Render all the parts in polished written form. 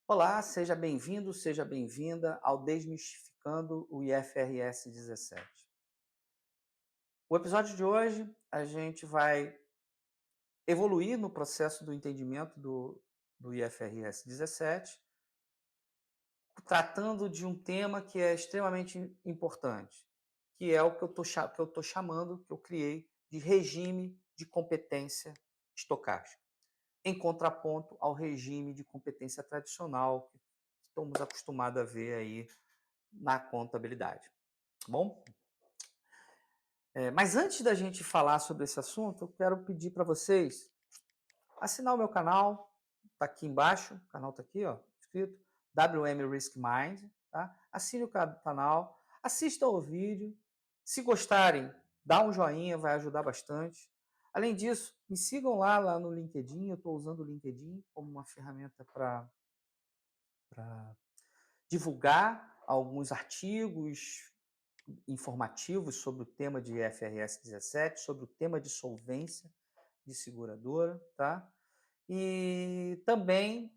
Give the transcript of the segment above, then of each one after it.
Olá, seja bem-vindo, seja bem-vinda ao Desmistificando o IFRS 17. O episódio de hoje, a gente vai evoluir no processo do entendimento do IFRS 17, tratando de um tema que é extremamente importante, que é o que eu estou chamando, que eu criei, de regime de competência estocástica, em contraponto ao regime de competência tradicional que estamos acostumados a ver aí na contabilidade. Tá bom? Mas antes da gente falar sobre esse assunto, eu quero pedir para vocês assinar o meu canal, está aqui embaixo, o canal está aqui, ó, escrito WM Risk Mind, tá? Assine o canal, assistam ao vídeo, se gostarem, dá um joinha, vai ajudar bastante. Além disso, me sigam lá no LinkedIn, eu estou usando o LinkedIn como uma ferramenta para divulgar alguns artigos informativos sobre o tema de IFRS 17, sobre o tema de solvência de seguradora, tá? E também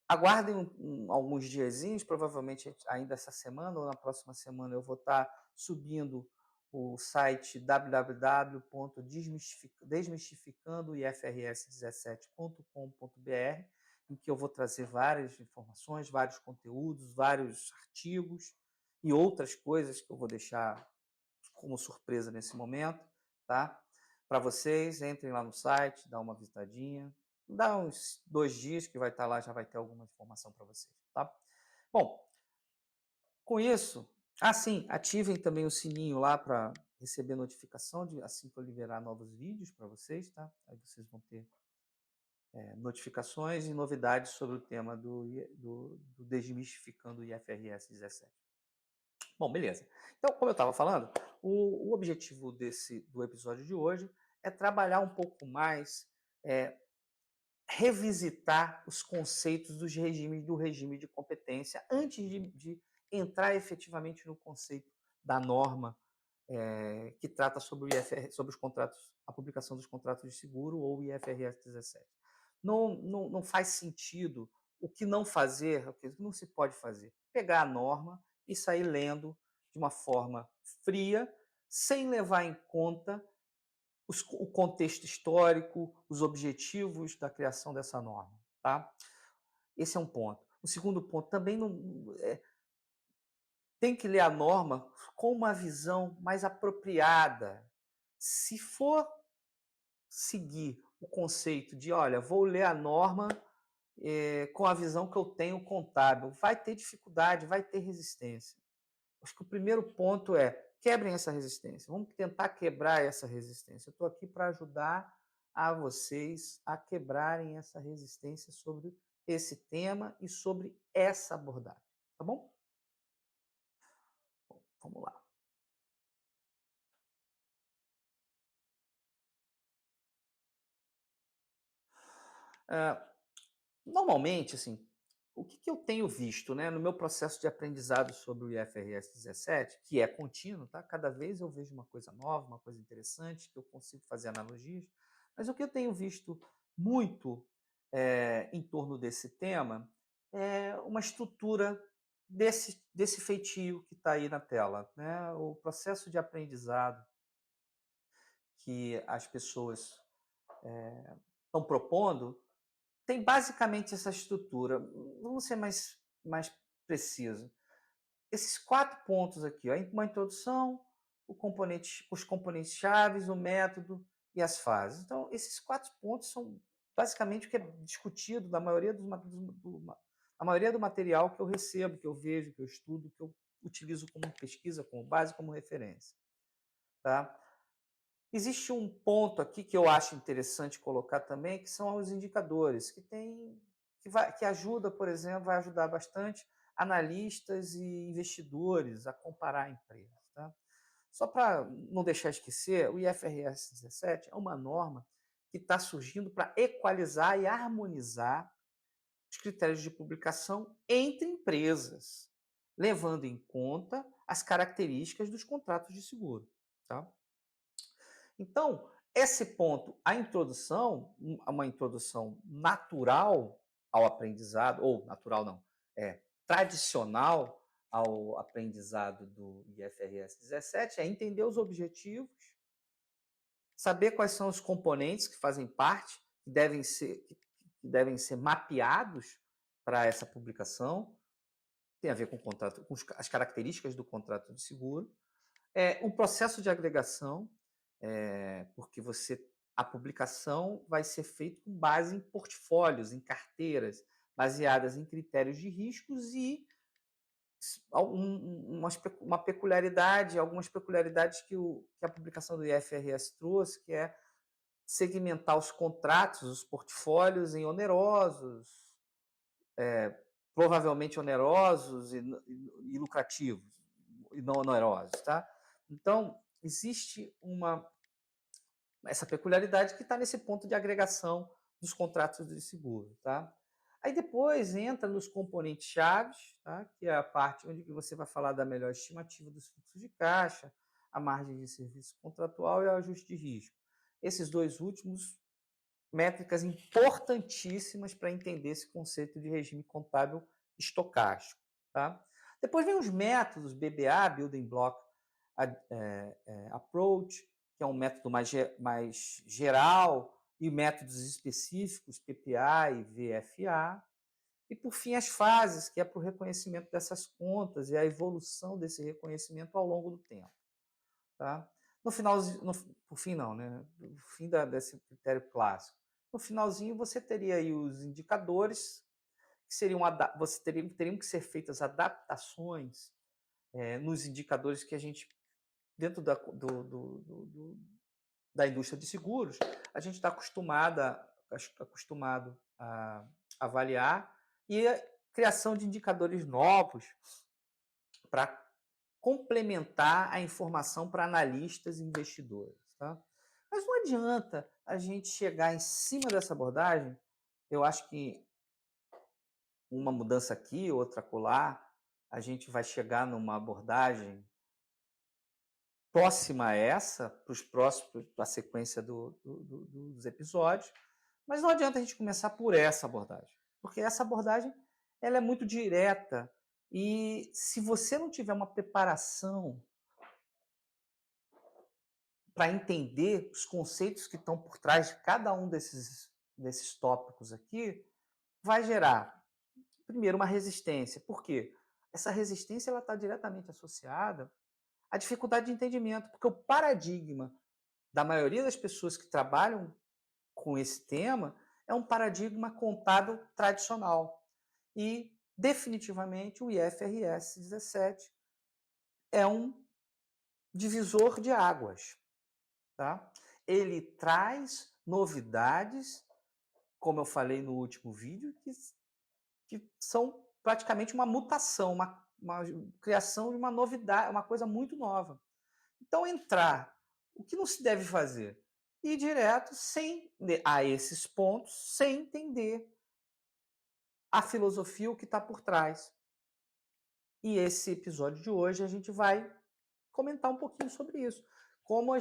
aguardem alguns diazinhos, provavelmente ainda essa semana ou na próxima semana eu vou estar subindo o site www.desmistificandoifrs17.com.br, em que eu vou trazer várias informações, vários conteúdos, vários artigos e outras coisas que eu vou deixar como surpresa nesse momento, tá? Para vocês, entrem lá no site, dá uma visitadinha, dá uns 2 dias que vai estar lá, já vai ter alguma informação para vocês, tá? Bom, com isso, sim, ativem também o sininho lá para receber notificação de assim que eu liberar novos vídeos para vocês, tá? Aí vocês vão ter notificações e novidades sobre o tema do Desmistificando o IFRS 17. Bom, beleza. Então, como eu estava falando, o objetivo do episódio de hoje é trabalhar um pouco mais, é, revisitar os conceitos do regime de competência antes de entrar efetivamente no conceito da norma que trata sobre o IFR, sobre os contratos, a publicação dos contratos de seguro ou o IFRS 17. Não faz sentido o que não fazer, o que não se pode fazer. Pegar a norma e sair lendo de uma forma fria, sem levar em conta o contexto histórico, os objetivos da criação dessa norma. Tá? Esse é um ponto. O segundo ponto, também tem que ler a norma com uma visão mais apropriada. Se for seguir o conceito de, olha, vou ler a norma com a visão que eu tenho contábil, vai ter dificuldade, vai ter resistência. Acho que o primeiro ponto é quebrem essa resistência. Vamos tentar quebrar essa resistência. Eu estou aqui para ajudar a vocês a quebrarem essa resistência sobre esse tema e sobre essa abordagem. Tá bom? Bom, vamos lá. Normalmente, assim, o que eu tenho visto, né, no meu processo de aprendizado sobre o IFRS 17, que é contínuo, tá? Cada vez eu vejo uma coisa nova, uma coisa interessante, que eu consigo fazer analogias, mas o que eu tenho visto muito em torno desse tema é uma estrutura desse feitio que está aí na tela, né? O processo de aprendizado que as pessoas estão propondo tem basicamente essa estrutura. Vamos ser mais preciso. Esses 4 pontos aqui, ó, uma introdução, os componentes chaves, o método e as fases. Então, esses 4 pontos são basicamente o que é discutido na maioria na maioria do material que eu recebo, que eu vejo, que eu estudo, que eu utilizo como pesquisa, como base, como referência. Tá? Existe um ponto aqui que eu acho interessante colocar também, que são os indicadores, que ajuda, por exemplo, vai ajudar bastante analistas e investidores a comparar empresas. Tá? Só para não deixar esquecer, o IFRS 17 é uma norma que está surgindo para equalizar e harmonizar os critérios de publicação entre empresas, levando em conta as características dos contratos de seguro. Tá? Então, esse ponto, a introdução, uma introdução natural, ao aprendizado, ou natural não, tradicional ao aprendizado do IFRS 17 é entender os objetivos, saber quais são os componentes que fazem parte, que devem ser mapeados para essa publicação, tem a ver com o contrato, com as características do contrato de seguro, o processo de agregação, porque a publicação vai ser feita com base em portfólios, em carteiras, baseadas em critérios de riscos e uma peculiaridade, algumas peculiaridades que a publicação do IFRS trouxe, que é segmentar os contratos, os portfólios em onerosos, provavelmente onerosos e lucrativos, e não onerosos, tá? Então, existe essa peculiaridade que está nesse ponto de agregação dos contratos de seguro, tá? Aí depois entra nos componentes chaves, tá? Que é a parte onde você vai falar da melhor estimativa dos fluxos de caixa, a margem de serviço contratual e o ajuste de risco. Esses dois últimos, métricas importantíssimas para entender esse conceito de regime contábil estocástico, tá? Depois vem os métodos BBA, Building Block Approach, que é um método mais geral, e métodos específicos, PPA e VFA. E, por fim, as fases, que é para o reconhecimento dessas contas e a evolução desse reconhecimento ao longo do tempo. Tá? No finalzinho, por fim não, né? No fim desse critério clássico. No finalzinho, você teria aí os indicadores, que teriam que ser feitas adaptações nos indicadores que a gente, dentro da indústria de seguros, a gente está acostumado a avaliar, e a criação de indicadores novos para complementar a informação para analistas e investidores. Tá? Mas não adianta a gente chegar em cima dessa abordagem, eu acho que uma mudança aqui, outra acolá, a gente vai chegar numa abordagem próxima a essa, para os próximos, para a sequência dos episódios, mas não adianta a gente começar por essa abordagem, porque essa abordagem ela é muito direta, e se você não tiver uma preparação para entender os conceitos que estão por trás de cada um desses tópicos aqui, vai gerar, primeiro, uma resistência. Por quê? Essa resistência está diretamente associada à dificuldade de entendimento, porque o paradigma da maioria das pessoas que trabalham com esse tema é um paradigma contábil tradicional. E, definitivamente, o IFRS 17 é um divisor de águas. Tá? Ele traz novidades, como eu falei no último vídeo, que são praticamente uma mutação, uma criação de uma novidade, uma coisa muito nova. Então, o que não se deve fazer? Ir direto a esses pontos, sem entender a filosofia, o que está por trás. E esse episódio de hoje a gente vai comentar um pouquinho sobre isso. Como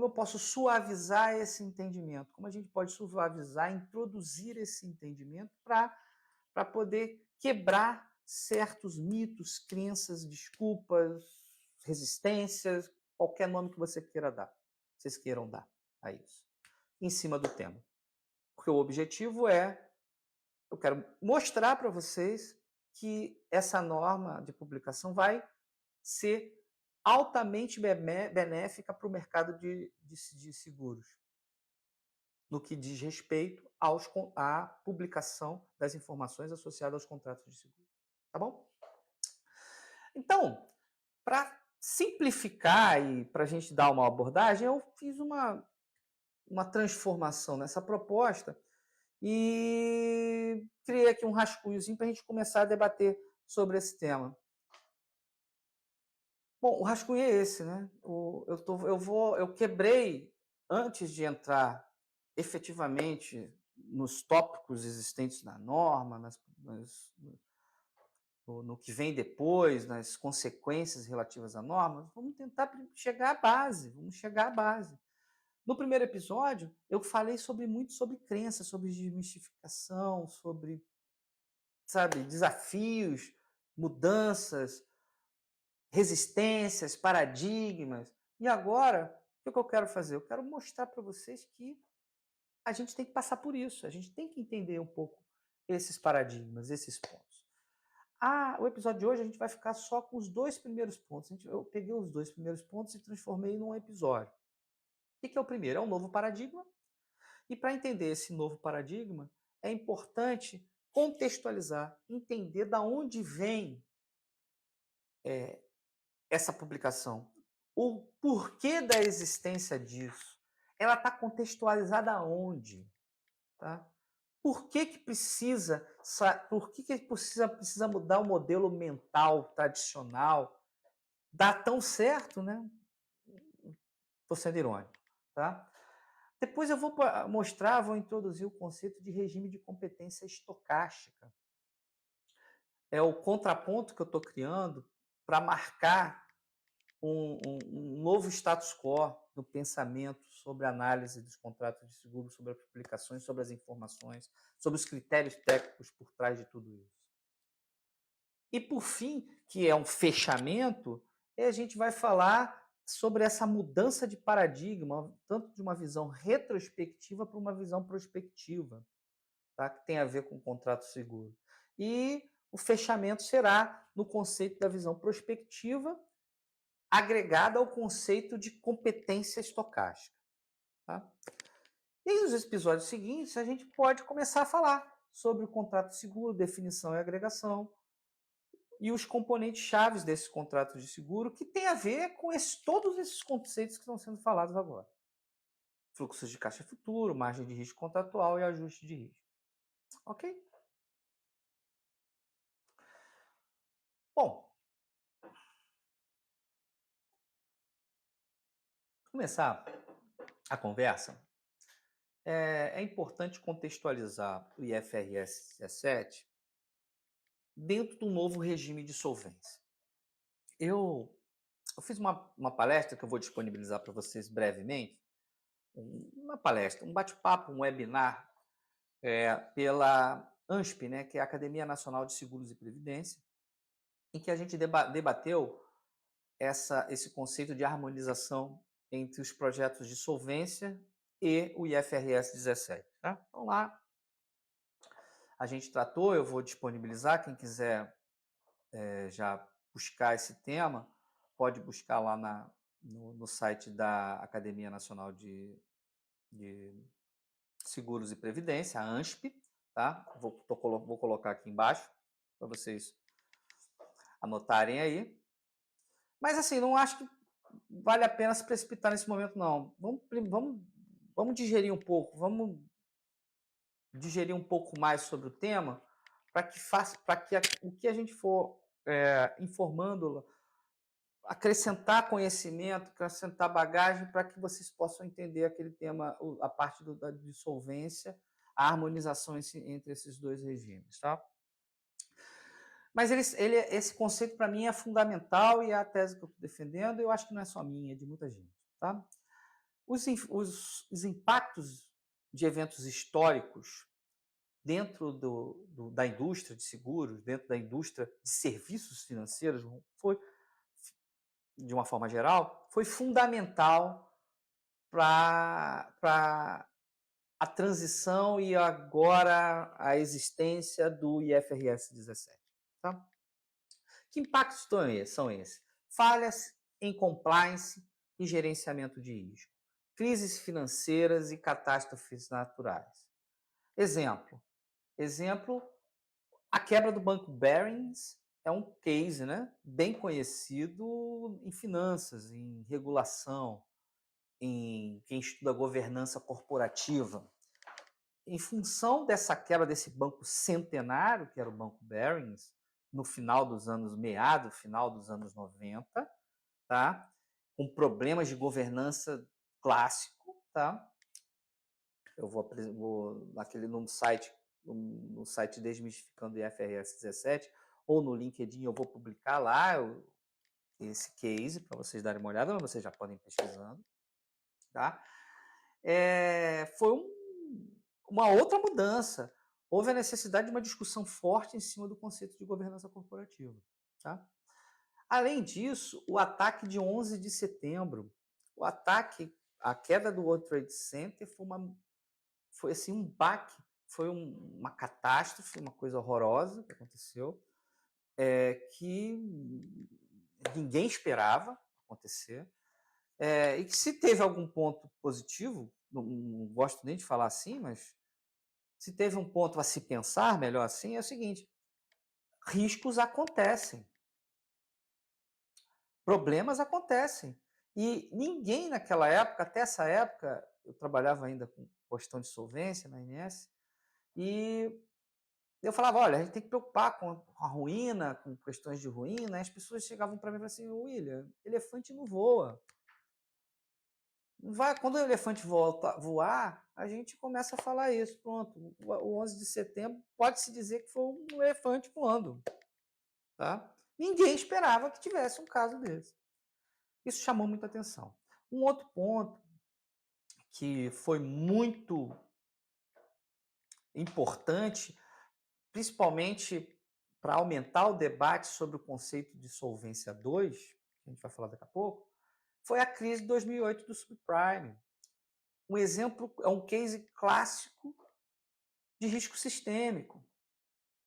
eu posso suavizar esse entendimento? Como a gente pode suavizar, introduzir esse entendimento para poder quebrar certos mitos, crenças, desculpas, resistências, qualquer nome que vocês queiram dar a isso, em cima do tema. Porque o objetivo eu quero mostrar para vocês que essa norma de publicação vai ser altamente benéfica para o mercado de seguros, no que diz respeito à publicação das informações associadas aos contratos de seguro. Tá bom? Então, para simplificar e para a gente dar uma abordagem, eu fiz uma transformação nessa proposta e criei aqui um rascunhozinho para a gente começar a debater sobre esse tema. Bom, o rascunho é esse, né? Eu quebrei, antes de entrar efetivamente nos tópicos existentes na norma, no que vem depois, nas consequências relativas à norma, vamos tentar chegar à base, No primeiro episódio, eu falei muito sobre crença, sobre desmistificação, sobre, sabe, desafios, mudanças, resistências, paradigmas. E agora, o que eu quero fazer? Eu quero mostrar para vocês que a gente tem que passar por isso, a gente tem que entender um pouco esses paradigmas, esses pontos. O episódio de hoje a gente vai ficar só com os 2 primeiros pontos. Eu peguei os 2 primeiros pontos e transformei num episódio. O que é o primeiro? É um novo paradigma. E para entender esse novo paradigma, é importante contextualizar, entender da onde vem essa publicação, o porquê da existência disso. Ela está contextualizada aonde? Tá? Por que precisa mudar o modelo mental tradicional? Dá tão certo, né? Estou sendo irônico, tá? Depois eu vou introduzir o conceito de regime de competência estocástica. É o contraponto que eu estou criando para marcar um novo status quo no pensamento sobre a análise dos contratos de seguro, sobre as aplicações, sobre as informações, sobre os critérios técnicos por trás de tudo isso. E por fim, que é um fechamento, a gente vai falar sobre essa mudança de paradigma, tanto de uma visão retrospectiva para uma visão prospectiva, tá? Que tem a ver com o contrato seguro. E o fechamento será no conceito da visão prospectiva, agregada ao conceito de competência estocástica. Tá? E nos episódios seguintes, a gente pode começar a falar sobre o contrato seguro, definição e agregação, e os componentes chaves desse contrato de seguro, que tem a ver com todos esses conceitos que estão sendo falados agora. Fluxos de caixa futuro, margem de risco contratual e ajuste de risco. Ok? Bom, começar a conversa, é importante contextualizar o IFRS 17 dentro do novo regime de solvência. Eu fiz uma palestra que eu vou disponibilizar para vocês brevemente, uma palestra, um bate-papo, um webinar pela ANSP, né, que é a Academia Nacional de Seguros e Previdência, em que a gente debateu esse conceito de harmonização entre os projetos de solvência e o IFRS 17. Tá? Então lá a gente tratou, eu vou disponibilizar, quem quiser já buscar esse tema, pode buscar lá no site da Academia Nacional de Seguros e Previdência, a ANSP, tá? Vou colocar aqui embaixo para vocês anotarem aí. Mas assim, não acho que vale a pena se precipitar nesse momento, não. Vamos digerir um pouco, vamos digerir um pouco mais sobre o tema para que o que a gente for informando, acrescentar conhecimento, acrescentar bagagem para que vocês possam entender aquele tema, a parte da dissolvência, a harmonização entre esses dois regimes, tá? Mas esse conceito para mim é fundamental e é a tese que eu estou defendendo. Eu acho que não é só minha, é de muita gente, tá? Os impactos de eventos históricos dentro da indústria de seguros, dentro da indústria de serviços financeiros, de uma forma geral, foi fundamental para a transição e agora a existência do IFRS 17. Tá? Que impactos são esses? Falhas em compliance e gerenciamento de risco, crises financeiras e catástrofes naturais. Exemplo, a quebra do Banco Barings é um case, né, bem conhecido em finanças, em regulação, em quem estuda governança corporativa. Em função dessa quebra desse banco centenário, que era o Banco Barings, no final dos anos 90, tá? Com problemas de governança clássico, tá? Eu vou naquele no site Desmistificando IFRS 17 ou no LinkedIn eu vou publicar lá esse case para vocês darem uma olhada, mas vocês já podem ir pesquisando, tá? foi uma outra mudança. Houve a necessidade de uma discussão forte em cima do conceito de governança corporativa. Tá? Além disso, o ataque de 11 de setembro, a queda do World Trade Center foi assim, um baque, foi uma catástrofe, uma coisa horrorosa que aconteceu, que ninguém esperava acontecer, e que se teve algum ponto positivo, não gosto nem de falar assim, mas se teve um ponto a se pensar, melhor assim, é o seguinte: riscos acontecem, problemas acontecem. E ninguém naquela época, até essa época, eu trabalhava ainda com questão de solvência na INS, e eu falava, olha, a gente tem que preocupar com a ruína, com questões de ruína. As pessoas chegavam para mim e falavam assim, William, elefante não voa. Quando o elefante volta a voar, a gente começa a falar isso. Pronto, o 11 de setembro pode-se dizer que foi um elefante voando. Tá? Ninguém esperava que tivesse um caso desse. Isso chamou muita atenção. Um outro ponto que foi muito importante, principalmente para aumentar o debate sobre o conceito de solvência 2, que a gente vai falar daqui a pouco, foi a crise de 2008 do subprime. Um exemplo, é um case clássico de risco sistêmico,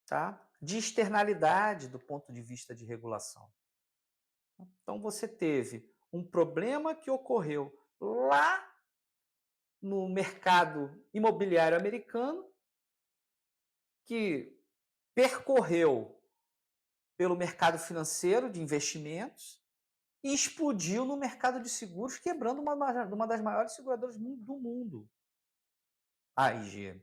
tá? De externalidade do ponto de vista de regulação. Então, você teve um problema que ocorreu lá no mercado imobiliário americano, que percorreu pelo mercado financeiro de investimentos e explodiu no mercado de seguros, quebrando uma das maiores seguradoras do mundo, a AIG.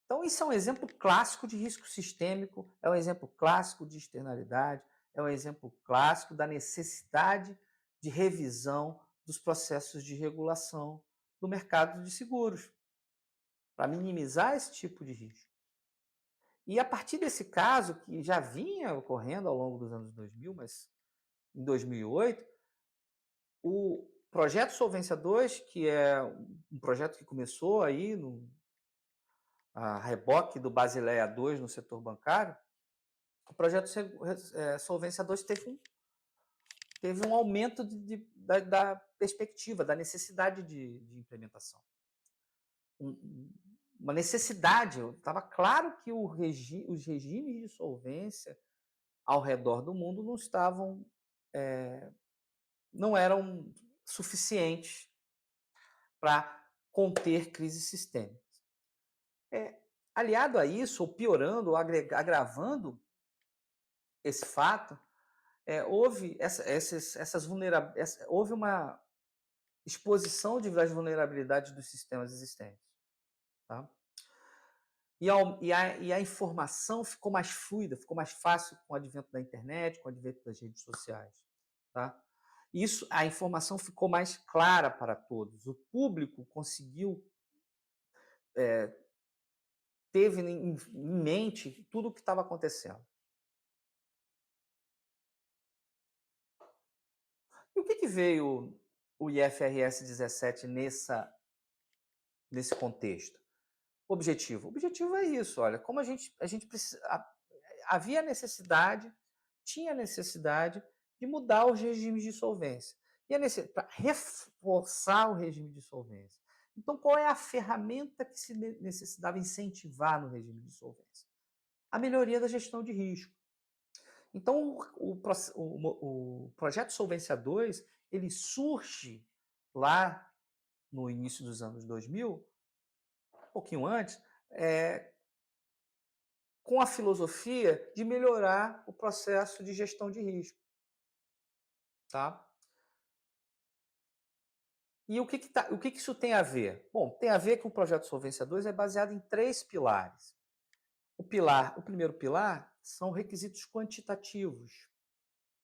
Então, isso é um exemplo clássico de risco sistêmico, é um exemplo clássico de externalidade, é um exemplo clássico da necessidade de revisão dos processos de regulação do mercado de seguros, para minimizar esse tipo de risco. E a partir desse caso, que já vinha ocorrendo ao longo dos anos 2000, mas em 2008, o projeto Solvência 2, que é um projeto que começou aí a reboque do Basileia 2 no setor bancário, o projeto Solvência 2 teve um aumento da perspectiva, da necessidade de implementação. Uma necessidade, estava claro que os regimes de solvência ao redor do mundo não eram suficientes para conter crises sistêmicas. Aliado a isso, ou piorando, ou agravando esse fato, houve houve uma exposição das vulnerabilidades dos sistemas existentes. Tá? E a informação ficou mais fluida, ficou mais fácil com o advento da internet, com o advento das redes sociais. Tá? A informação ficou mais clara para todos. O público conseguiu, teve em mente tudo o que estava acontecendo. E o que veio o IFRS 17 nesse contexto? O objetivo é isso, olha, como a gente precisa, havia necessidade, tinha necessidade de mudar os regimes de solvência. E para reforçar o regime de solvência. Então, qual é a ferramenta que se necessitava incentivar no regime de solvência? A melhoria da gestão de risco. Então, o projeto Solvência 2, ele surge lá no início dos anos 2000, um pouquinho antes, com a filosofia de melhorar o processo de gestão de risco. Tá? E o que isso tem a ver? Bom, tem a ver que o projeto Solvência 2 é baseado em 3 pilares. O primeiro pilar são requisitos quantitativos,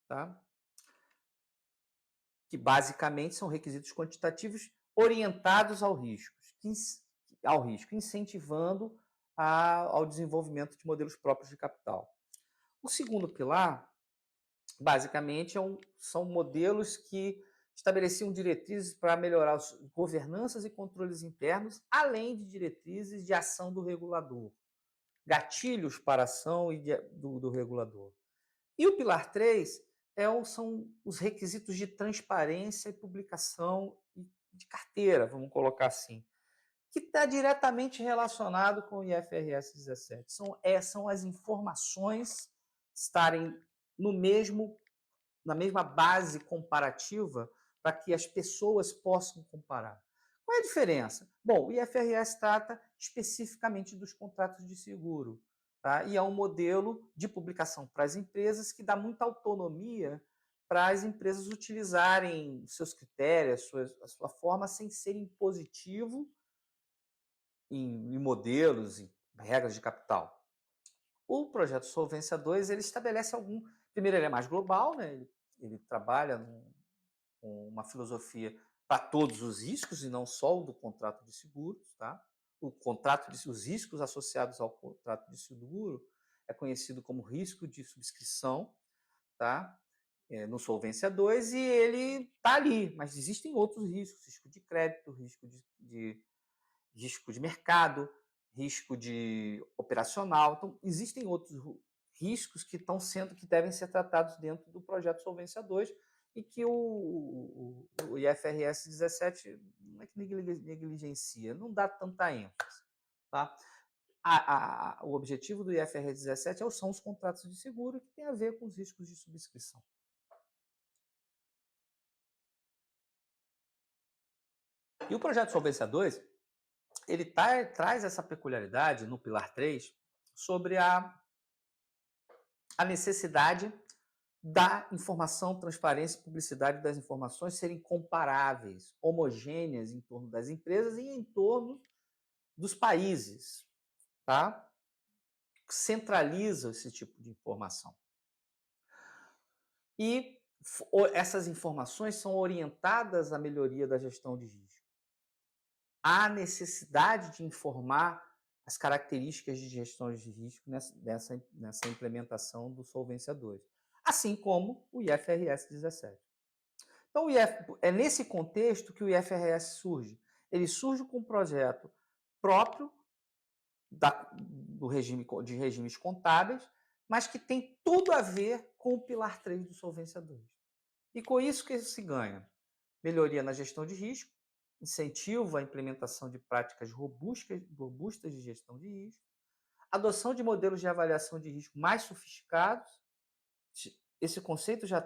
tá? Que basicamente são requisitos quantitativos orientados ao risco, incentivando ao desenvolvimento de modelos próprios de capital. O segundo pilar, basicamente, são modelos que estabeleciam diretrizes para melhorar as governanças e controles internos, além de diretrizes de ação do regulador, gatilhos para a ação do regulador. E o pilar 3 são os requisitos de transparência e publicação de carteira, vamos colocar assim, que está diretamente relacionado com o IFRS 17. São as informações estarem na mesma base comparativa para que as pessoas possam comparar. Qual é a diferença? Bom, o IFRS trata especificamente dos contratos de seguro, tá? E é um modelo de publicação para as empresas que dá muita autonomia para as empresas utilizarem seus critérios, a sua forma, sem ser impositivo em modelos, em regras de capital. O projeto Solvência 2, ele estabelece primeiro, ele é mais global, né? Ele trabalha com uma filosofia para todos os riscos e não só o do contrato de seguros, tá? Os riscos associados ao contrato de seguro é conhecido como risco de subscrição, tá? No Solvência 2, e ele está ali, mas existem outros riscos, risco de crédito, risco de mercado, risco de operacional. Então, existem outros riscos que devem ser tratados dentro do projeto Solvência 2 e que o IFRS 17 não é que negligencia, não dá tanta ênfase. Tá? O objetivo do IFRS 17 são os contratos de seguro, que tem a ver com os riscos de subscrição. E o projeto Solvência 2, ele traz essa peculiaridade no pilar 3 sobre a necessidade da informação, transparência e publicidade das informações serem comparáveis, homogêneas em torno das empresas e em torno dos países, tá? Centraliza esse tipo de informação. E essas informações são orientadas à melhoria da gestão de risco. Há necessidade de informar as características de gestão de risco nessa implementação do Solvência 2, assim como o IFRS 17. Então, é nesse contexto que o IFRS surge. Ele surge com um projeto próprio de regimes contábeis, mas que tem tudo a ver com o pilar 3 do Solvência 2. E com isso que se ganha melhoria na gestão de risco, incentivo à implementação de práticas robustas de gestão de risco, adoção de modelos de avaliação de risco mais sofisticados. Esse conceito já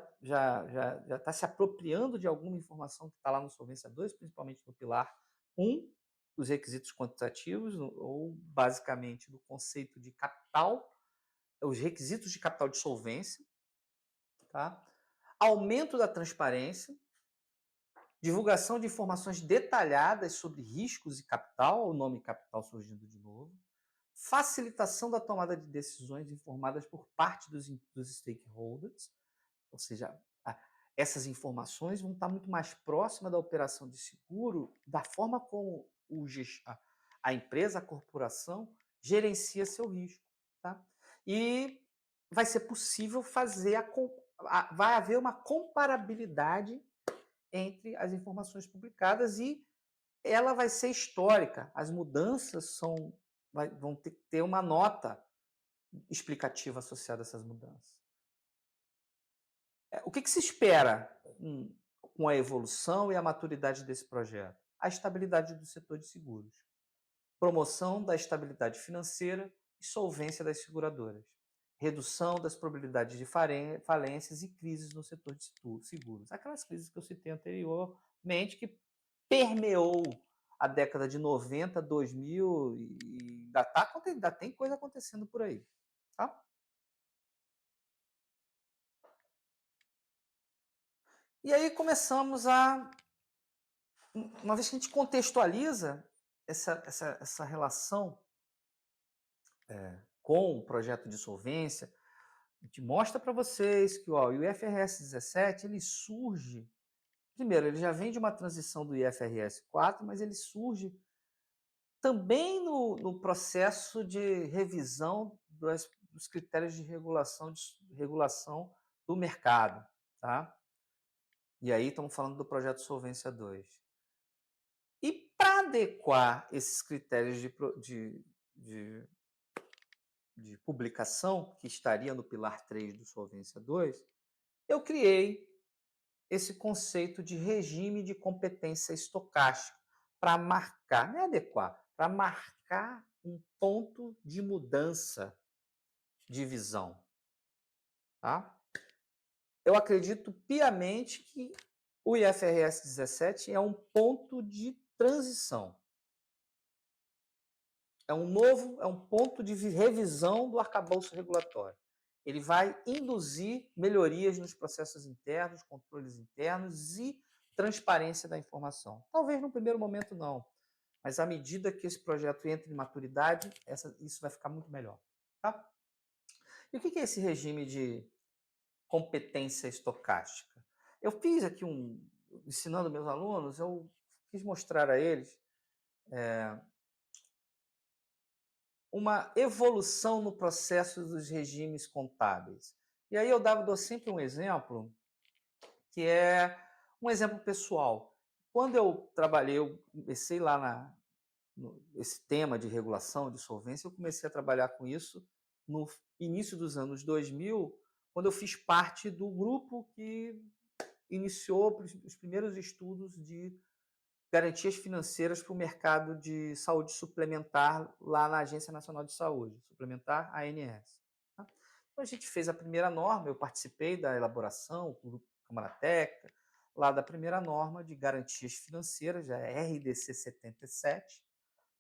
está se apropriando de alguma informação que está lá no Solvência 2, principalmente no pilar 1, dos requisitos quantitativos, ou basicamente do conceito de capital, os requisitos de capital de solvência, tá? Aumento da transparência, divulgação de informações detalhadas sobre riscos e capital, o nome capital surgindo de novo, facilitação da tomada de decisões informadas por parte dos stakeholders, ou seja, essas informações vão estar muito mais próximas da operação de seguro, da forma como a empresa, a corporação, gerencia seu risco. Tá? E vai ser possível vai haver uma comparabilidade entre as informações publicadas e ela vai ser histórica. As mudanças vão ter uma nota explicativa associada a essas mudanças. O que se espera com a evolução e a maturidade desse projeto? A estabilidade do setor de seguros, promoção da estabilidade financeira e solvência das seguradoras, redução das probabilidades de falências e crises no setor de seguros. Aquelas crises que eu citei anteriormente, que permeou a década de 90, 2000 e ainda tem coisa acontecendo por aí. Tá? E aí começamos uma vez que a gente contextualiza essa relação com o projeto de solvência, a gente mostra para vocês que o IFRS 17 ele surge. Primeiro, ele já vem de uma transição do IFRS 4, mas ele surge também no processo de revisão dos critérios de regulação do mercado. Tá? E aí estamos falando do projeto Solvência 2. E para adequar esses critérios de publicação, que estaria no pilar 3 do Solvência 2, eu criei esse conceito de regime de competência estocástica para marcar, não é adequar, para marcar um ponto de mudança de visão. Tá? Eu acredito piamente que o IFRS 17 é um ponto de transição. É um ponto de revisão do arcabouço regulatório. Ele vai induzir melhorias nos processos internos, controles internos e transparência da informação. Talvez no primeiro momento não, mas à medida que esse projeto entre em maturidade, isso vai ficar muito melhor. Tá? E o que é esse regime de competência estocástica? Eu fiz aqui ensinando meus alunos, eu quis mostrar a eles uma evolução no processo dos regimes contábeis. E aí eu dou sempre um exemplo, que é um exemplo pessoal. Quando eu trabalhei, eu comecei lá esse tema de regulação, de solvência, eu comecei a trabalhar com isso no início dos anos 2000, quando eu fiz parte do grupo que iniciou os primeiros estudos de garantias financeiras para o mercado de saúde suplementar lá na Agência Nacional de Saúde, suplementar ANS. Tá? Então, a gente fez a primeira norma, eu participei da elaboração, com o grupo Câmara Técnica, lá da primeira norma de garantias financeiras, a RDC 77,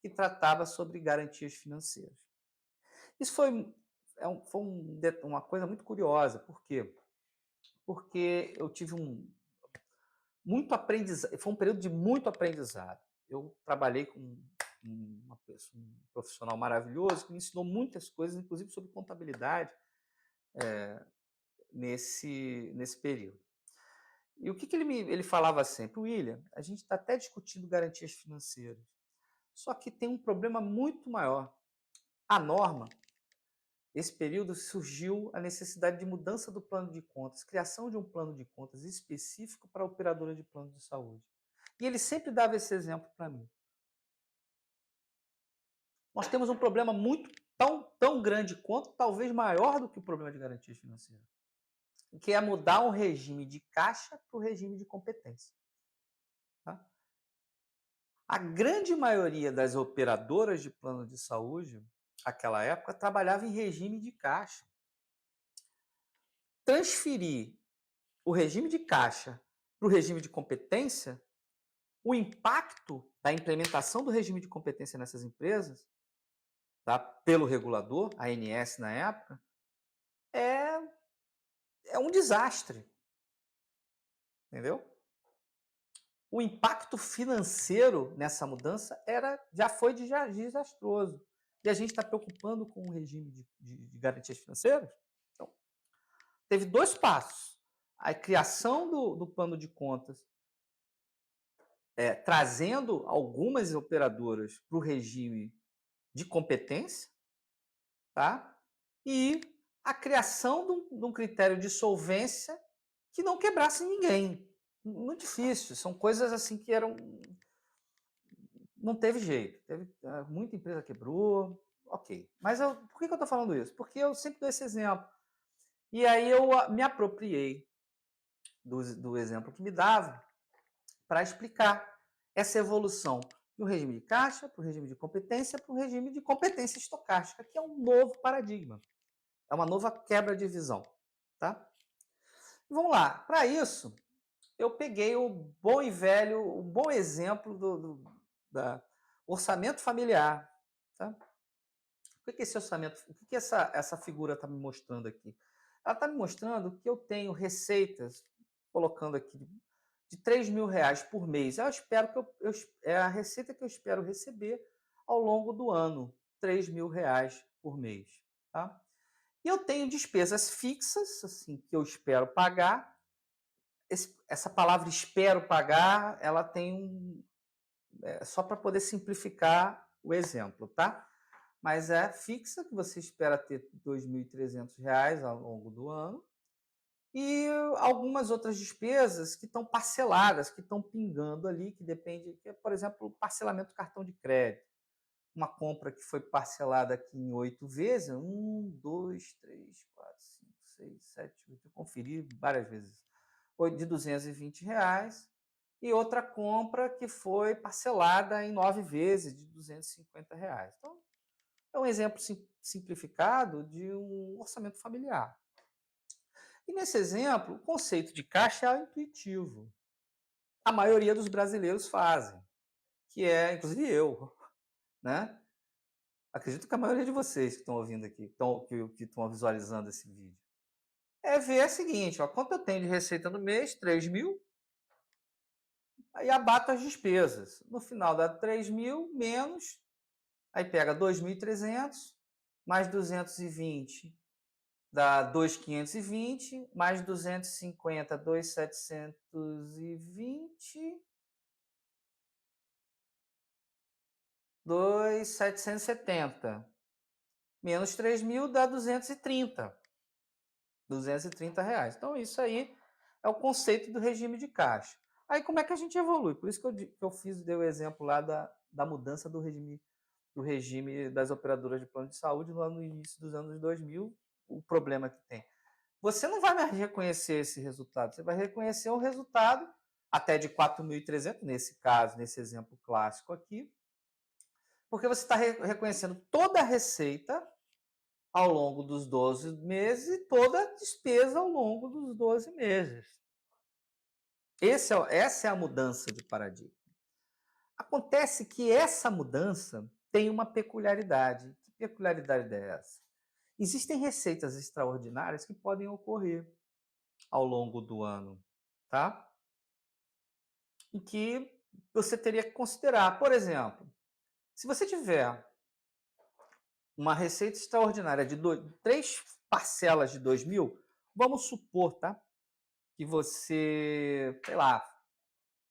que tratava sobre garantias financeiras. Isso foi uma coisa muito curiosa, por quê? Porque eu tive muito aprendizado, foi um período de muito aprendizado. Eu trabalhei com um profissional maravilhoso que me ensinou muitas coisas, inclusive sobre contabilidade, nesse período. E o que ele falava sempre? William, a gente está até discutindo garantias financeiras, só que tem um problema muito maior. A norma, esse período surgiu a necessidade de mudança do plano de contas, criação de um plano de contas específico para a operadora de plano de saúde. E ele sempre dava esse exemplo para mim. Nós temos um problema tão grande quanto, talvez maior do que o problema de garantia financeira, que é mudar o regime de caixa para o regime de competência. Tá? A grande maioria das operadoras de plano de saúde, naquela época, trabalhava em regime de caixa. Transferir o regime de caixa para o regime de competência, o impacto da implementação do regime de competência nessas empresas, tá, pelo regulador, a ANS na época, é um desastre. Entendeu? O impacto financeiro nessa mudança já foi desastroso. E a gente está preocupando com o regime de garantias financeiras? Então, teve dois passos. A criação do plano de contas, trazendo algumas operadoras para o regime de competência, tá? E a criação de um critério de solvência que não quebrasse ninguém. Muito difícil. São coisas assim que não teve jeito. Muita empresa quebrou, ok. Mas por que eu estou falando isso? Porque eu sempre dou esse exemplo. E aí eu me apropriei do exemplo que me dava para explicar essa evolução do regime de caixa para o regime de competência para o regime de competência estocástica, que é um novo paradigma. É uma nova quebra de visão. Tá? Vamos lá. Para isso, eu peguei o bom e velho, o bom exemplo da orçamento familiar. Tá? O que é esse orçamento? O que essa figura está me mostrando aqui? Ela está me mostrando que eu tenho receitas, colocando aqui, de R$3.000 por mês. Eu espero é a receita que eu espero receber ao longo do ano, R$3.000 por mês. Tá? E eu tenho despesas fixas, assim, que eu espero pagar. Essa palavra espero pagar, ela tem só para poder simplificar o exemplo, tá? Mas é fixa, que você espera ter R$2.300 ao longo do ano. e algumas outras despesas que estão parceladas, que estão pingando ali, que depende, por exemplo, parcelamento do cartão de crédito. Uma compra que foi parcelada aqui em 8 vezes, 1, 2, 3, 4, 5, 6, 7, 8, eu conferi várias vezes, de R$ 220, e outra compra que foi parcelada em 9 vezes, de R$ 250. Então, é um exemplo simplificado de um orçamento familiar. E nesse exemplo, o conceito de caixa é intuitivo. A maioria dos brasileiros fazem, que é, inclusive eu, né? Acredito que a maioria de vocês que estão ouvindo aqui, que estão visualizando esse vídeo, é ver o seguinte, ó, quanto eu tenho de receita no mês? 3.000, aí abato as despesas. No final dá 3.000 menos, aí pega 2.300, mais 220 dá 2.520, mais 250, 2.720, 2.770. Menos 3.000 dá 230. R$ 230. Então, isso aí é o conceito do regime de caixa. Aí, como é que a gente evolui? Por isso que eu dei o exemplo lá da mudança do regime das operadoras de plano de saúde lá no início dos anos 2000, o problema que tem. Você não vai mais reconhecer esse resultado, você vai reconhecer o resultado até de 4.300, nesse caso, nesse exemplo clássico aqui, porque você está reconhecendo toda a receita ao longo dos 12 meses e toda a despesa ao longo dos 12 meses. Essa é a mudança de paradigma. Acontece que essa mudança tem uma peculiaridade. Que peculiaridade é essa? Existem receitas extraordinárias que podem ocorrer ao longo do ano, tá? E que você teria que considerar. Por exemplo, se você tiver uma receita extraordinária de 3 parcelas de 2.000, vamos supor, tá? Que você, sei lá,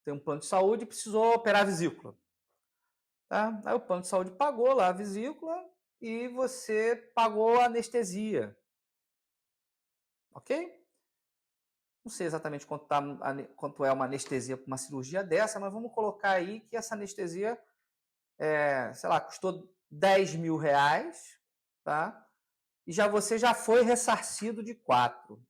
tem um plano de saúde e precisou operar a vesícula. Tá? Aí o plano de saúde pagou lá a vesícula e você pagou a anestesia. Ok? Não sei exatamente quanto é uma anestesia para uma cirurgia dessa, mas vamos colocar aí que essa anestesia, sei lá, custou R$ 10.000, tá? E você já foi ressarcido de 4.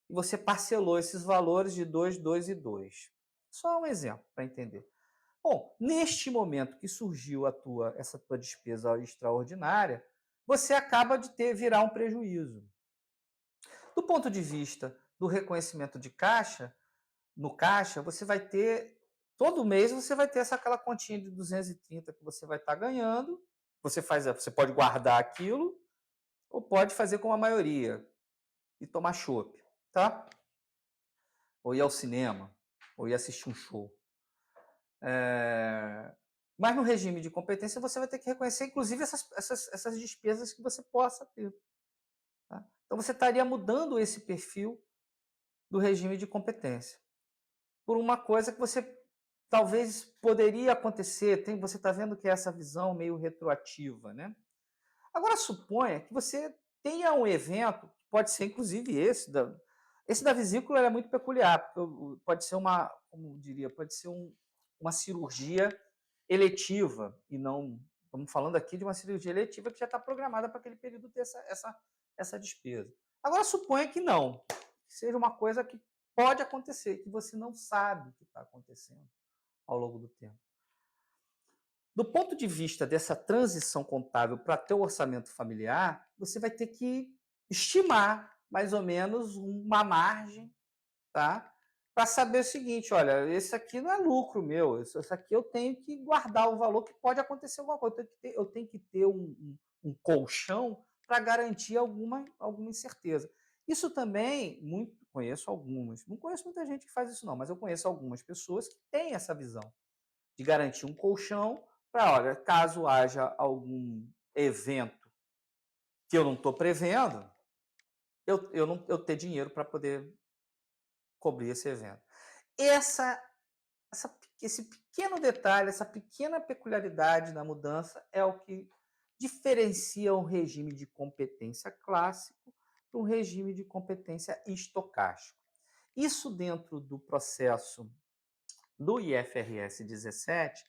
E você parcelou esses valores de 2, 2 e 2. Só um exemplo para entender. Bom, neste momento que surgiu essa tua despesa extraordinária, você acaba de virar um prejuízo. Do ponto de vista do reconhecimento de caixa, no caixa, você vai ter, todo mês você vai ter aquela continha de 230 que você vai estar ganhando. Você pode guardar aquilo ou pode fazer como a maioria e tomar chopp, tá? Ou ir ao cinema, ou ir assistir um show. Mas no regime de competência você vai ter que reconhecer, inclusive, essas despesas que você possa ter. Tá? Então você estaria mudando esse perfil do regime de competência por uma coisa que você talvez poderia acontecer. Você está vendo que é essa visão meio retroativa, né? Agora suponha que você tenha um evento, pode ser inclusive esse da vesícula é muito peculiar, porque pode ser uma cirurgia eletiva e não, estamos falando aqui de uma cirurgia eletiva que já está programada para aquele período ter essa despesa. Agora suponha que não, que seja uma coisa que pode acontecer, que você não sabe que está acontecendo ao longo do tempo. Do ponto de vista dessa transição contábil para teu orçamento familiar, você vai ter que estimar mais ou menos uma margem, tá? Para saber o seguinte, olha, esse aqui não é lucro meu, esse aqui eu tenho que guardar o valor que pode acontecer alguma coisa. Eu tenho que ter um colchão para garantir alguma incerteza. Isso também, conheço algumas, não conheço muita gente que faz isso não, mas eu conheço algumas pessoas que têm essa visão de garantir um colchão para, olha, caso haja algum evento que eu não estou prevendo, eu ter dinheiro para poder cobrir esse evento. Esse pequeno detalhe, essa pequena peculiaridade na mudança é o que diferencia o regime de competência clássico para um regime de competência estocástico. Isso dentro do processo do IFRS 17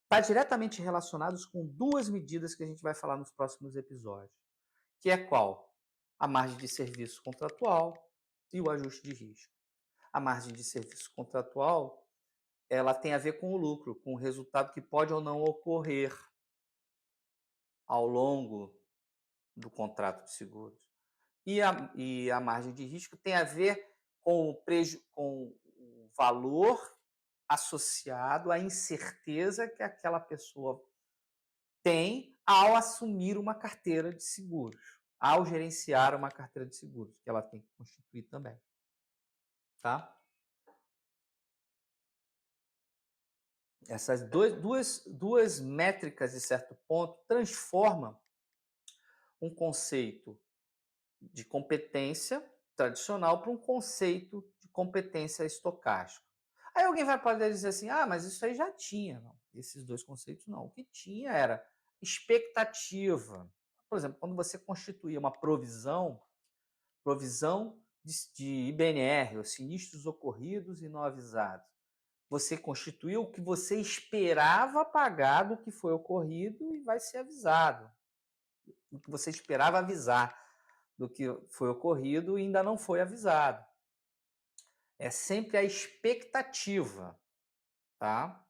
está diretamente relacionado com duas medidas que a gente vai falar nos próximos episódios, que é qual? A margem de serviço contratual e o ajuste de risco. A margem de serviço contratual, ela tem a ver com o lucro, com o resultado que pode ou não ocorrer ao longo do contrato de seguros. E a margem de risco tem a ver com o valor associado à incerteza que aquela pessoa tem ao assumir uma carteira de seguros, ao gerenciar uma carteira de seguros, que ela tem que constituir também. Tá? Essas duas métricas, de certo ponto, transformam um conceito de competência tradicional para um conceito de competência estocástica. Aí alguém vai poder dizer assim, mas isso aí já tinha. Não, esses dois conceitos não. O que tinha era expectativa. Por exemplo, quando você constituía uma provisão de IBNR, ou sinistros ocorridos e não avisados, você constituiu o que você esperava pagar do que foi ocorrido e vai ser avisado. O que você esperava avisar do que foi ocorrido e ainda não foi avisado. É sempre a expectativa, tá?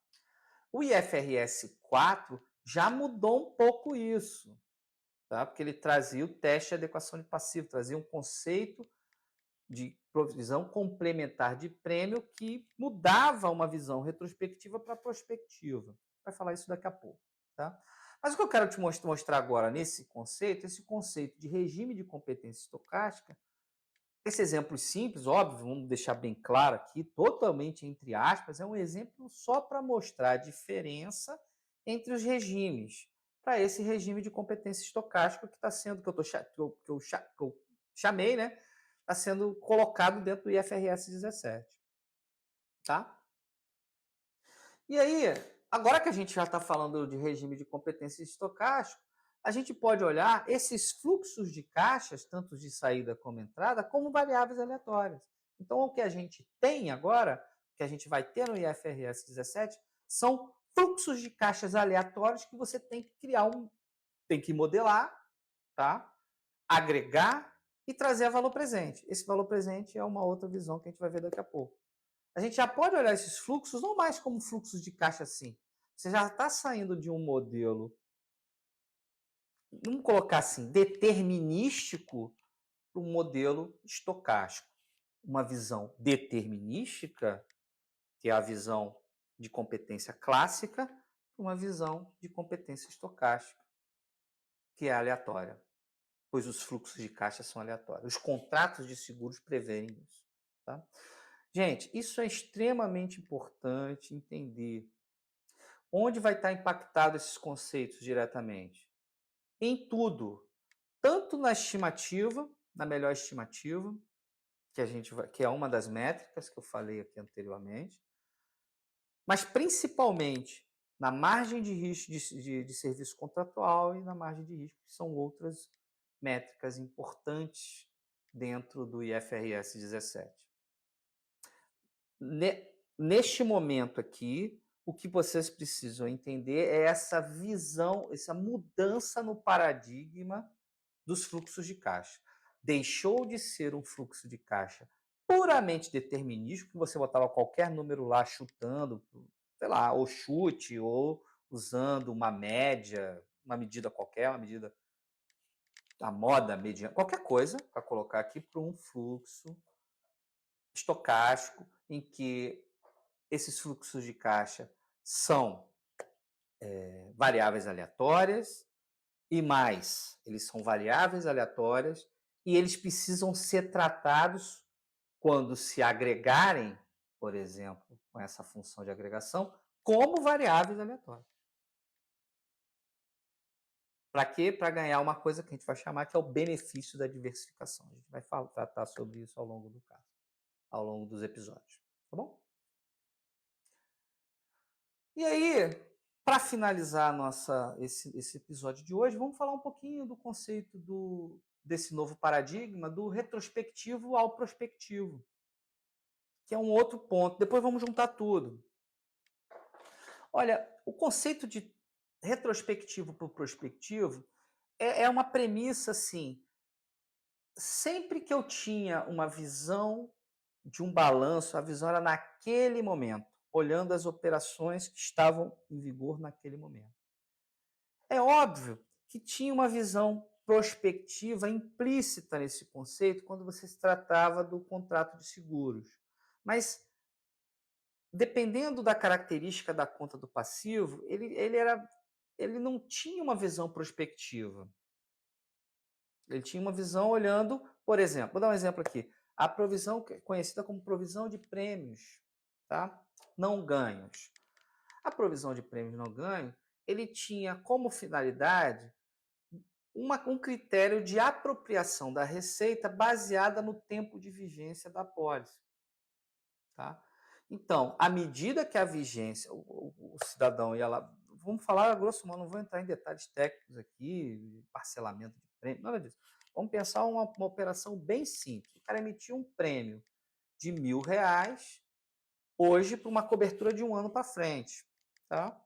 O IFRS 4 já mudou um pouco isso, tá? Porque ele trazia o teste de adequação de passivo, trazia um conceito de provisão complementar de prêmio que mudava uma visão retrospectiva para prospectiva. Vai falar isso daqui a pouco, tá? Mas o que eu quero te mostrar agora nesse conceito, esse conceito de regime de competência estocástica, esse exemplo simples, óbvio, vamos deixar bem claro aqui, totalmente entre aspas, é um exemplo só para mostrar a diferença entre os regimes, para esse regime de competência estocástica que está sendo, que eu chamei, né? Está sendo colocado dentro do IFRS 17. Tá? E aí, agora que a gente já está falando de regime de competência estocástica, a gente pode olhar esses fluxos de caixas, tanto de saída como entrada, como variáveis aleatórias. Então, o que a gente tem agora, que a gente vai ter no IFRS 17, são fluxos de caixas aleatórios que você tem que criar tem que modelar, tá? Agregar e trazer a valor presente. Esse valor presente é uma outra visão que a gente vai ver daqui a pouco. A gente já pode olhar esses fluxos não mais como fluxos de caixa assim. Você já está saindo de um modelo, vamos colocar assim, determinístico para um modelo estocástico. Uma visão determinística, que é a visão de competência clássica, uma visão de competência estocástica, que é aleatória, pois os fluxos de caixa são aleatórios. Os contratos de seguros preveem isso. Tá? Gente, isso é extremamente importante entender. Onde vai estar impactado esses conceitos diretamente? Em tudo, tanto na estimativa, na melhor estimativa, que é uma das métricas que eu falei aqui anteriormente, mas principalmente na margem de risco de serviço contratual e na margem de risco, que são outras métricas importantes dentro do IFRS 17. Neste momento aqui, o que vocês precisam entender é essa visão, essa mudança no paradigma dos fluxos de caixa. Deixou de ser um fluxo de caixa puramente determinístico, que você botava qualquer número lá chutando, sei lá, ou chute, ou usando uma média, uma medida qualquer, uma medida da moda mediana, qualquer coisa para colocar aqui para um fluxo estocástico em que esses fluxos de caixa são variáveis aleatórias e mais, eles são variáveis aleatórias e eles precisam ser tratados quando se agregarem, por exemplo, com essa função de agregação, como variáveis aleatórias. Para quê? Para ganhar uma coisa que a gente vai chamar que é o benefício da diversificação. A gente vai tratar sobre isso ao longo do caso, ao longo dos episódios. Tá bom? E aí, para finalizar esse episódio de hoje, vamos falar um pouquinho do conceito desse novo paradigma do retrospectivo ao prospectivo, que é um outro ponto. Depois vamos juntar tudo. Olha, o conceito de retrospectivo para o prospectivo é uma premissa assim. Sempre que eu tinha uma visão de um balanço, a visão era naquele momento, olhando as operações que estavam em vigor naquele momento. É óbvio que tinha uma visão prospectiva implícita nesse conceito quando você se tratava do contrato de seguros. Mas, dependendo da característica da conta do passivo, ele não tinha uma visão prospectiva. Ele tinha uma visão olhando, por exemplo, vou dar um exemplo aqui, a provisão conhecida como provisão de prêmios, tá? Não ganhos. A provisão de prêmios não ganhos, ele tinha como finalidade um critério de apropriação da receita baseada no tempo de vigência da apólice. Tá? Então, à medida que a vigência, o cidadão ia lá, vamos falar a grosso modo, não vou entrar em detalhes técnicos aqui, parcelamento de prêmio, nada disso. Vamos pensar uma operação bem simples. O cara emitiu um prêmio de R$ 1.000 hoje para uma cobertura de um ano para frente. Tá?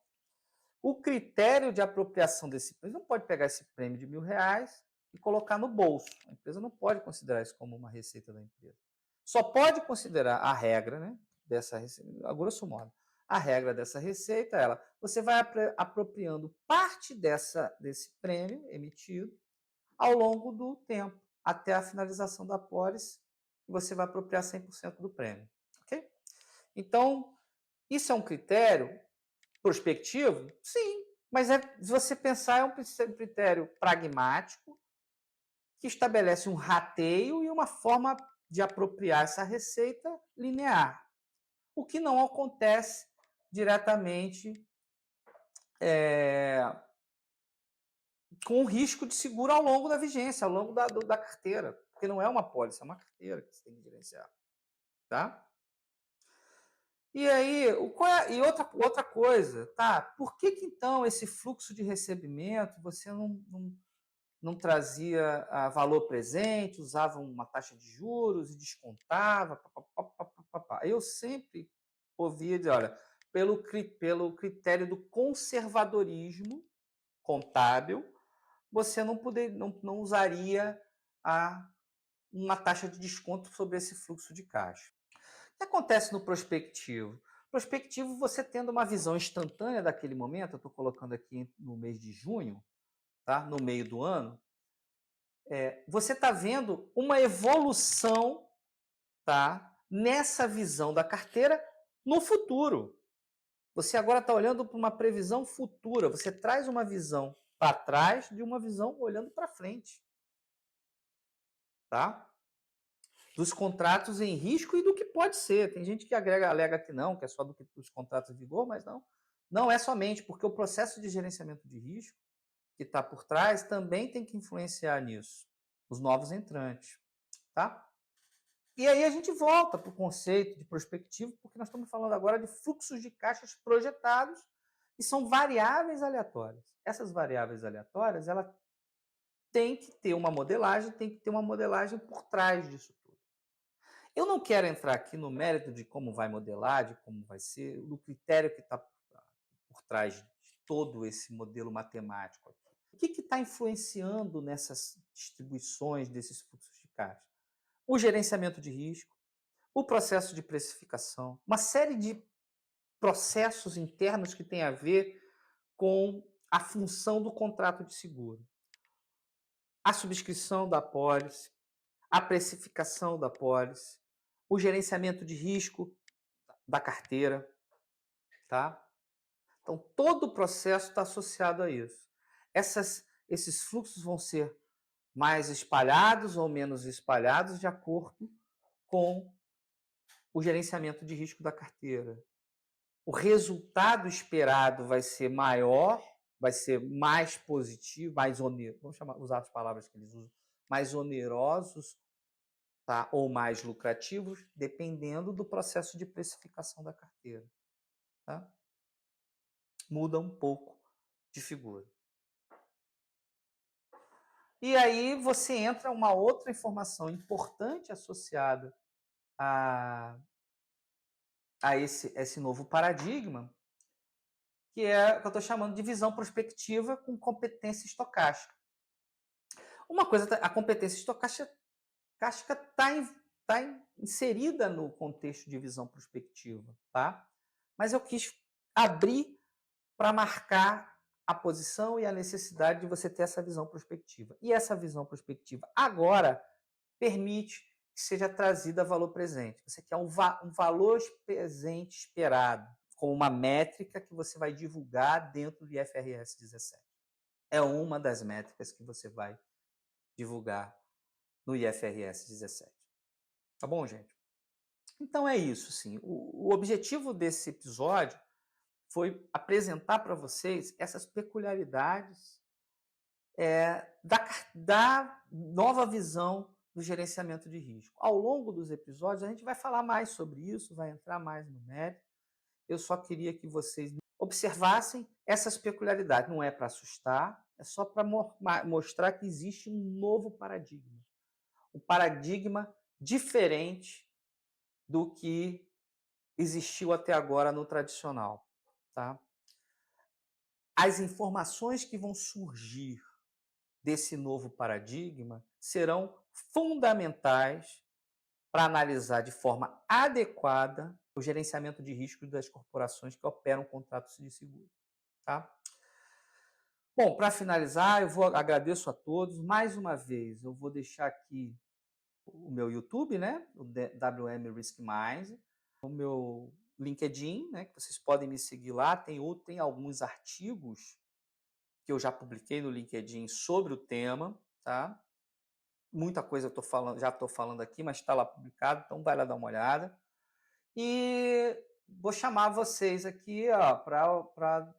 O critério de apropriação desse prêmio, não pode pegar esse prêmio de R$ 1.000 e colocar no bolso. A empresa não pode considerar isso como uma receita da empresa. Só pode considerar a regra, né, dessa receita, a grosso modo. A regra dessa receita é você vai apropriando parte desse prêmio emitido ao longo do tempo, até a finalização da apólice, e você vai apropriar 100% do prêmio. Ok? Então, isso é um critério prospectivo? Sim, mas se você pensar, é um critério pragmático que estabelece um rateio e uma forma de apropriar essa receita linear, o que não acontece diretamente com o risco de seguro ao longo da vigência, ao longo da carteira, porque não é uma pólice, é uma carteira que você tem que gerenciar. Tá? E aí, e outra coisa, tá? Por que então esse fluxo de recebimento você não trazia valor presente, usava uma taxa de juros e descontava? Eu sempre ouvia dizer, olha, pelo critério do conservadorismo contábil, você não usaria uma taxa de desconto sobre esse fluxo de caixa. O que acontece no prospectivo? Prospectivo, você tendo uma visão instantânea daquele momento, eu estou colocando aqui no mês de junho, tá? No meio do ano, você está vendo uma evolução, tá? Nessa visão da carteira no futuro. Você agora está olhando para uma previsão futura, você traz uma visão para trás de uma visão olhando para frente. Tá? Dos contratos em risco e do que pode ser. Tem gente que alega que não, que é só dos contratos em vigor, mas não. Não é somente, porque o processo de gerenciamento de risco que está por trás também tem que influenciar nisso, os novos entrantes. Tá? E aí a gente volta para o conceito de prospectivo, porque nós estamos falando agora de fluxos de caixas projetados e são variáveis aleatórias. Essas variáveis aleatórias, ela tem que ter uma modelagem por trás disso. Eu não quero entrar aqui no mérito de como vai modelar, de como vai ser, do critério que está por trás de todo esse modelo matemático aqui. O que está influenciando nessas distribuições desses fluxos de caixa? O gerenciamento de risco, o processo de precificação, uma série de processos internos que têm a ver com a função do contrato de seguro. A subscrição da apólice, a precificação da apólice, o gerenciamento de risco da carteira, tá? Então, todo o processo está associado a isso. Esses fluxos vão ser mais espalhados ou menos espalhados de acordo com o gerenciamento de risco da carteira. O resultado esperado vai ser maior, vai ser mais positivo, mais oneroso, usar as palavras que eles usam, mais onerosos, tá? Ou mais lucrativos, dependendo do processo de precificação da carteira. Tá? Muda um pouco de figura. E aí você entra uma outra informação importante associada a, esse novo paradigma, que é o que eu estou chamando de visão prospectiva com competência estocástica. Uma coisa, a competência estocástica está inserida no contexto de visão prospectiva, tá? Mas eu quis abrir para marcar a posição e a necessidade de você ter essa visão prospectiva. E essa visão prospectiva agora permite que seja trazida valor presente. Você quer um valor presente esperado, como uma métrica que você vai divulgar dentro do IFRS 17. É uma das métricas que você vai divulgar no IFRS 17. Tá bom, gente? Então é isso, sim. O objetivo desse episódio foi apresentar para vocês essas peculiaridades da nova visão do gerenciamento de risco. Ao longo dos episódios, a gente vai falar mais sobre isso, vai entrar mais no mérito. Eu só queria que vocês observassem essas peculiaridades. Não é para assustar, é só para mostrar que existe um novo paradigma. Um paradigma diferente do que existiu até agora no tradicional. Tá? As informações que vão surgir desse novo paradigma serão fundamentais para analisar de forma adequada o gerenciamento de riscos das corporações que operam contratos de seguro. Tá? Bom, para finalizar, agradeço a todos. Mais uma vez, eu vou deixar aqui o meu YouTube, né? O WM Risk Minds, o meu LinkedIn, né? Que vocês podem me seguir lá. Tem alguns artigos que eu já publiquei no LinkedIn sobre o tema, tá? Muita coisa eu já estou falando aqui, mas está lá publicado, então vai lá dar uma olhada. E vou chamar vocês aqui para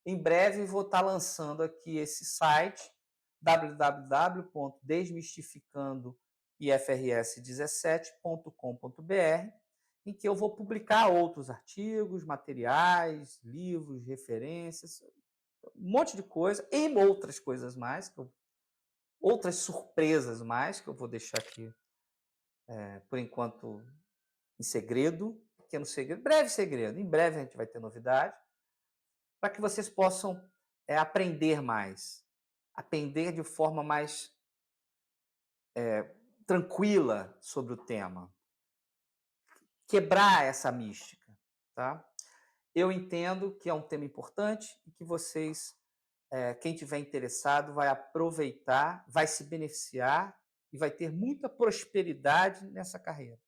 em breve vou estar lançando aqui esse site www.desmistificandoifrs17.com.br, em que eu vou publicar outros artigos, materiais, livros, referências, um monte de coisa e outras coisas mais, outras surpresas mais que eu vou deixar aqui por enquanto em segredo, pequeno segredo, breve segredo. Em breve a gente vai ter novidade, para que vocês possam aprender mais, aprender de forma mais tranquila sobre o tema, quebrar essa mística, tá? Eu entendo que é um tema importante e que vocês, quem tiver interessado, vai aproveitar, vai se beneficiar e vai ter muita prosperidade nessa carreira,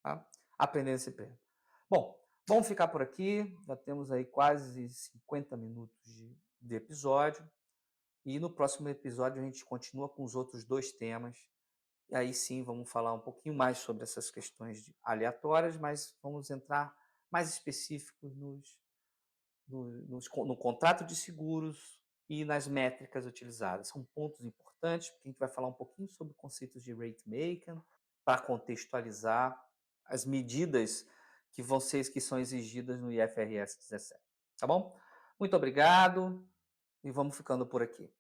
tá? Aprendendo esse tema. Bom, vamos ficar por aqui. Já temos aí quase 50 minutos de episódio. E no próximo episódio a gente continua com os outros dois temas. E aí sim vamos falar um pouquinho mais sobre essas questões aleatórias, mas vamos entrar mais específicos no contrato de seguros e nas métricas utilizadas. São pontos importantes, porque a gente vai falar um pouquinho sobre conceitos de rate making, para contextualizar as medidas que são exigidas no IFRS 17. Tá bom? Muito obrigado e vamos ficando por aqui.